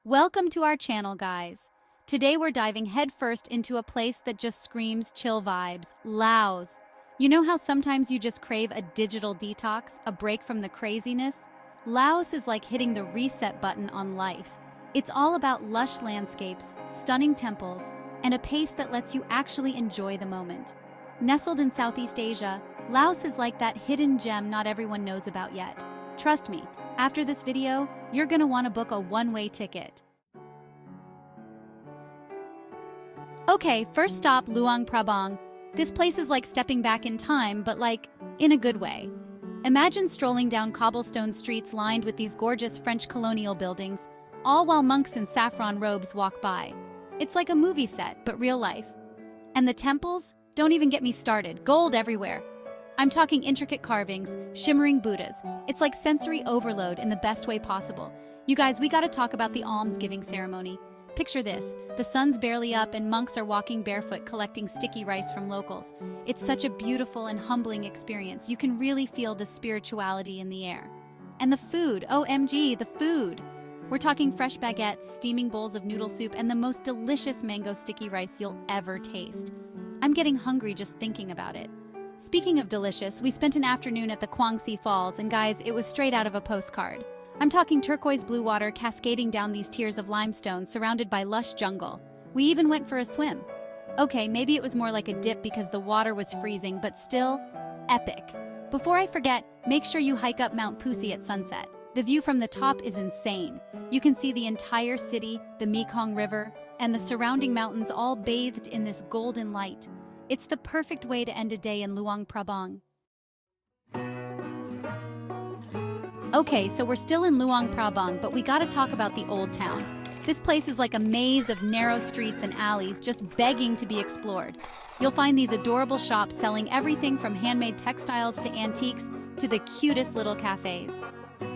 Welcome to our channel, guys. Today we're diving headfirst into a place that just screams chill vibes, Laos. You know how sometimes you just crave a digital detox, a break from the craziness? Laos is like hitting the reset button on life. It's all about lush landscapes, stunning temples, and a pace that lets you actually enjoy the moment. Nestled in Southeast Asia, Laos is like that hidden gem not everyone knows about yet. Trust me, after this video, you're gonna want to book a one-way ticket. Okay, first stop, Luang Prabang. This place is like stepping back in time, but like, in a good way. Imagine strolling down cobblestone streets lined with these gorgeous French colonial buildings, all while monks in saffron robes walk by. It's like a movie set, but real life. And the temples? Don't even get me started, gold everywhere. I'm talking intricate carvings, shimmering Buddhas. It's like sensory overload in the best way possible. You guys, we gotta talk about the alms-giving ceremony. Picture this, the sun's barely up and monks are walking barefoot collecting sticky rice from locals. It's such a beautiful and humbling experience. You can really feel the spirituality in the air. And the food, OMG, the food. We're talking fresh baguettes, steaming bowls of noodle soup, and the most delicious mango sticky rice you'll ever taste. I'm getting hungry just thinking about it. Speaking of delicious, we spent an afternoon at the Guangxi Falls, and guys, it was straight out of a postcard. I'm talking turquoise blue water cascading down these tiers of limestone surrounded by lush jungle. We even went for a swim. Okay, maybe it was more like a dip because the water was freezing, but still, epic. Before I forget, make sure you hike up Mount Pusi at sunset. The view from the top is insane. You can see the entire city, the Mekong River, and the surrounding mountains all bathed in this golden light. It's the perfect way to end a day in Luang Prabang. Okay, so we're still in Luang Prabang, but we gotta talk about the old town. This place is like a maze of narrow streets and alleys just begging to be explored. You'll find these adorable shops selling everything from handmade textiles to antiques to the cutest little cafes.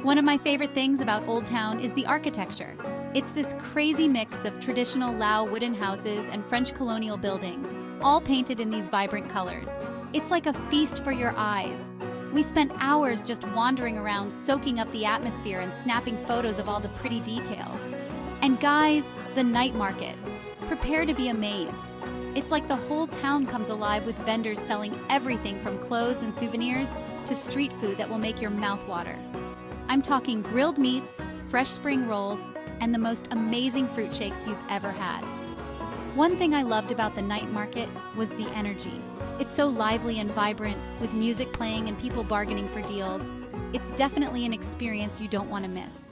One of my favorite things about Old Town is the architecture. It's this crazy mix of traditional Lao wooden houses and French colonial buildings, all painted in these vibrant colors. It's like a feast for your eyes. We spent hours just wandering around, soaking up the atmosphere and snapping photos of all the pretty details. And guys, the night market. Prepare to be amazed. It's like the whole town comes alive with vendors selling everything from clothes and souvenirs to street food that will make your mouth water. I'm talking grilled meats, fresh spring rolls, and the most amazing fruit shakes you've ever had. One thing I loved about the night market was the energy. It's so lively and vibrant, with music playing and people bargaining for deals. It's definitely an experience you don't want to miss.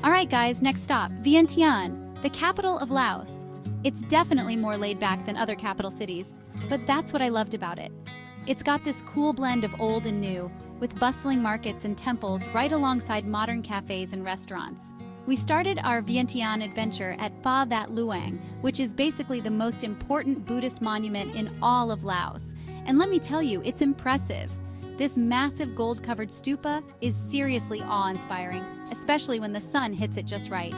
Alright guys, next stop, Vientiane, the capital of Laos. It's definitely more laid back than other capital cities, but that's what I loved about it. It's got this cool blend of old and new, with bustling markets and temples right alongside modern cafes and restaurants. We started our Vientiane adventure at Pha That Luang, which is basically the most important Buddhist monument in all of Laos. And let me tell you, it's impressive. This massive gold-covered stupa is seriously awe-inspiring, especially when the sun hits it just right.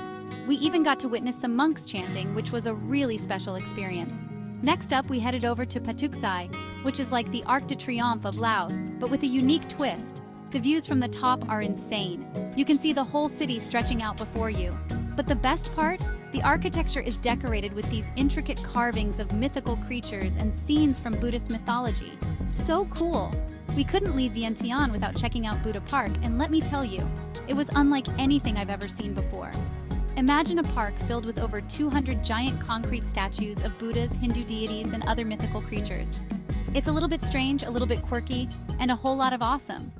We even got to witness some monks chanting, which was a really special experience. Next up, we headed over to Patuxai, which is like the Arc de Triomphe of Laos, but with a unique twist. The views from the top are insane. You can see the whole city stretching out before you. But the best part? The architecture is decorated with these intricate carvings of mythical creatures and scenes from Buddhist mythology. So cool! We couldn't leave Vientiane without checking out Buddha Park, and let me tell you, it was unlike anything I've ever seen before. Imagine a park filled with over 200 giant concrete statues of Buddhas, Hindu deities, and other mythical creatures. It's a little bit strange, a little bit quirky, and a whole lot of awesome.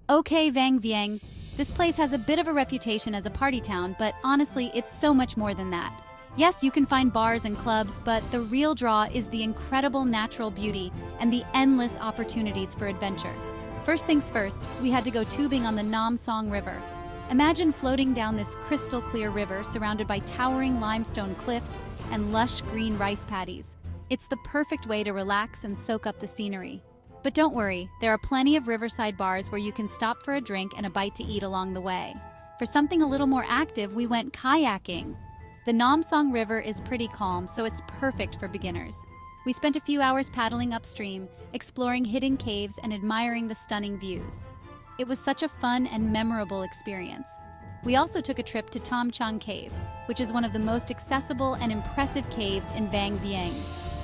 Okay, Vang Vieng. This place has a bit of a reputation as a party town, but honestly, it's so much more than that. Yes, you can find bars and clubs, but the real draw is the incredible natural beauty and the endless opportunities for adventure. First things first, we had to go tubing on the Nam Song River. Imagine floating down this crystal clear river surrounded by towering limestone cliffs and lush green rice paddies. It's the perfect way to relax and soak up the scenery. But don't worry, there are plenty of riverside bars where you can stop for a drink and a bite to eat along the way. For something a little more active, we went kayaking. The Nam Song River is pretty calm, so it's perfect for beginners. We spent a few hours paddling upstream, exploring hidden caves and admiring the stunning views. It was such a fun and memorable experience. We also took a trip to Tam Chang Cave, which is one of the most accessible and impressive caves in Vang Vieng.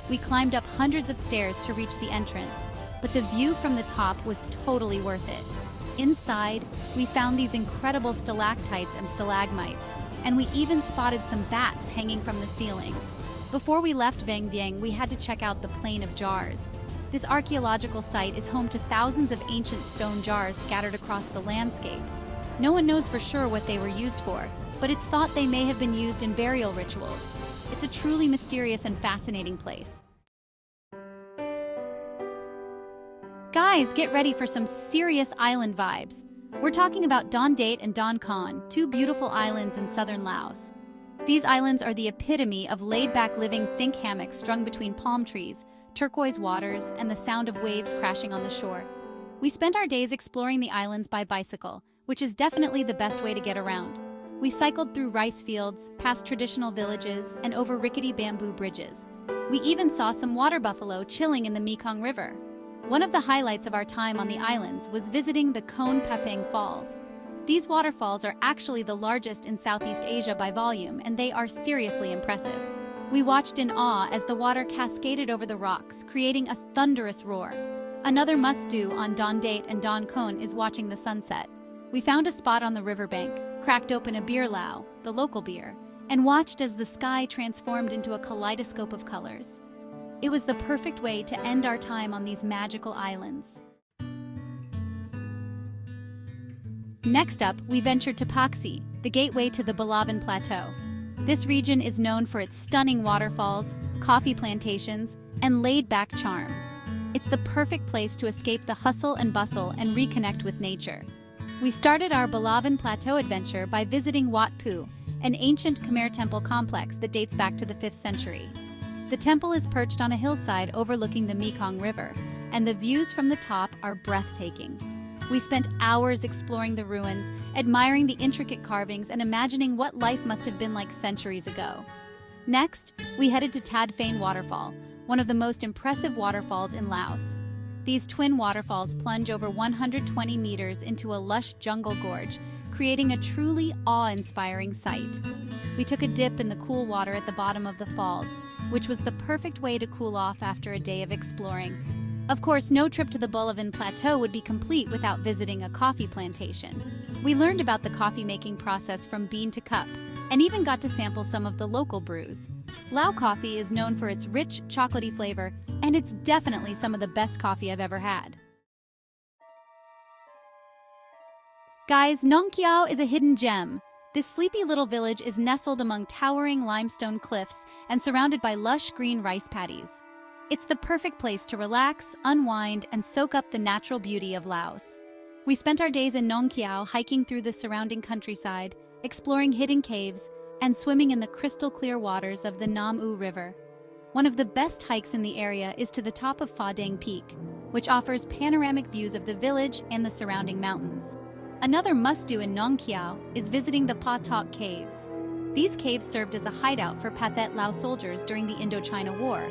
We climbed up hundreds of stairs to reach the entrance, but the view from the top was totally worth it. Inside, we found these incredible stalactites and stalagmites, and we even spotted some bats hanging from the ceiling. Before we left Vang Vieng, we had to check out the Plain of Jars. This archaeological site is home to thousands of ancient stone jars scattered across the landscape. No one knows for sure what they were used for, but it's thought they may have been used in burial rituals. It's a truly mysterious and fascinating place. Guys, get ready for some serious island vibes. We're talking about Don Dat and Don Con, two beautiful islands in southern Laos. These islands are the epitome of laid-back living. Think hammocks strung between palm trees, turquoise waters, and the sound of waves crashing on the shore. We spent our days exploring the islands by bicycle, which is definitely the best way to get around. We cycled through rice fields, past traditional villages, and over rickety bamboo bridges. We even saw some water buffalo chilling in the Mekong River. One of the highlights of our time on the islands was visiting the Khon Papeng Falls. These waterfalls are actually the largest in Southeast Asia by volume, and they are seriously impressive. We watched in awe as the water cascaded over the rocks, creating a thunderous roar. Another must-do on Don Dat and Don Con is watching the sunset. We found a spot on the riverbank, cracked open a beer lao, the local beer, and watched as the sky transformed into a kaleidoscope of colors. It was the perfect way to end our time on these magical islands. Next up, we ventured to Paxi, the gateway to the Balawan Plateau. This region is known for its stunning waterfalls, coffee plantations, and laid-back charm. It's the perfect place to escape the hustle and bustle and reconnect with nature. We started our Balawan Plateau adventure by visiting Wat Pu, an ancient Khmer temple complex that dates back to the 5th century. The temple is perched on a hillside overlooking the Mekong River, and the views from the top are breathtaking. We spent hours exploring the ruins, admiring the intricate carvings, and imagining what life must have been like centuries ago. Next, we headed to Tad Phane Waterfall, one of the most impressive waterfalls in Laos. These twin waterfalls plunge over 120 meters into a lush jungle gorge, creating a truly awe-inspiring sight. We took a dip in the cool water at the bottom of the falls, which was the perfect way to cool off after a day of exploring. Of course, no trip to the Balawan Plateau would be complete without visiting a coffee plantation. We learned about the coffee-making process from bean to cup, and even got to sample some of the local brews. Lao coffee is known for its rich, chocolatey flavor, and it's definitely some of the best coffee I've ever had. Guys, Nong Kiao is a hidden gem. This sleepy little village is nestled among towering limestone cliffs and surrounded by lush green rice paddies. It's the perfect place to relax, unwind, and soak up the natural beauty of Laos. We spent our days in Nong Kiao hiking through the surrounding countryside, exploring hidden caves, and swimming in the crystal-clear waters of the Nam U River. One of the best hikes in the area is to the top of Pha Dang Peak, which offers panoramic views of the village and the surrounding mountains. Another must-do in Nong Kiao is visiting the Pa Tok Caves. These caves served as a hideout for Pathet Lao soldiers during the Indochina War,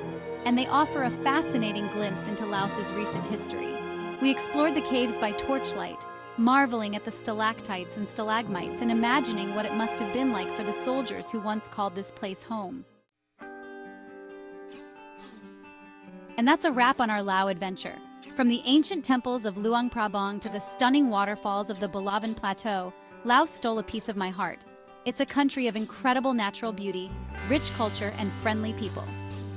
and they offer a fascinating glimpse into Laos's recent history. We explored the caves by torchlight, marveling at the stalactites and stalagmites and imagining what it must have been like for the soldiers who once called this place home. And that's a wrap on our Lao adventure. From the ancient temples of Luang Prabang to the stunning waterfalls of the Balawan Plateau, Laos stole a piece of my heart. It's a country of incredible natural beauty, rich culture, and friendly people.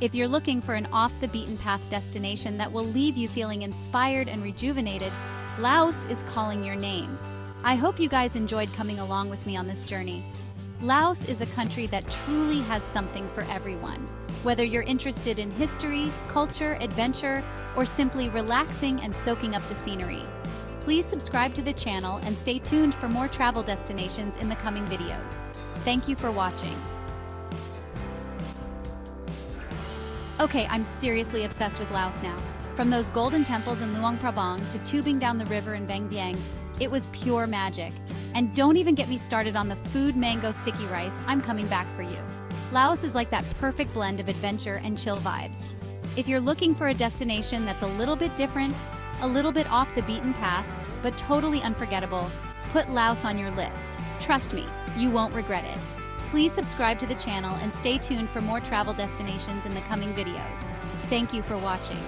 If you're looking for an off-the-beaten-path destination that will leave you feeling inspired and rejuvenated, Laos is calling your name. I hope you guys enjoyed coming along with me on this journey. Laos is a country that truly has something for everyone. Whether you're interested in history, culture, adventure, or simply relaxing and soaking up the scenery. Please subscribe to the channel and stay tuned for more travel destinations in the coming videos. Thank you for watching. Okay, I'm seriously obsessed with Laos now. From those golden temples in Luang Prabang to tubing down the river in Vang Vieng, it was pure magic. And don't even get me started on the food mango sticky rice. I'm coming back for you. Laos is like that perfect blend of adventure and chill vibes. If you're looking for a destination that's a little bit different, a little bit off the beaten path, but totally unforgettable, put Laos on your list. Trust me, you won't regret it. Please subscribe to the channel and stay tuned for more travel destinations in the coming videos. Thank you for watching.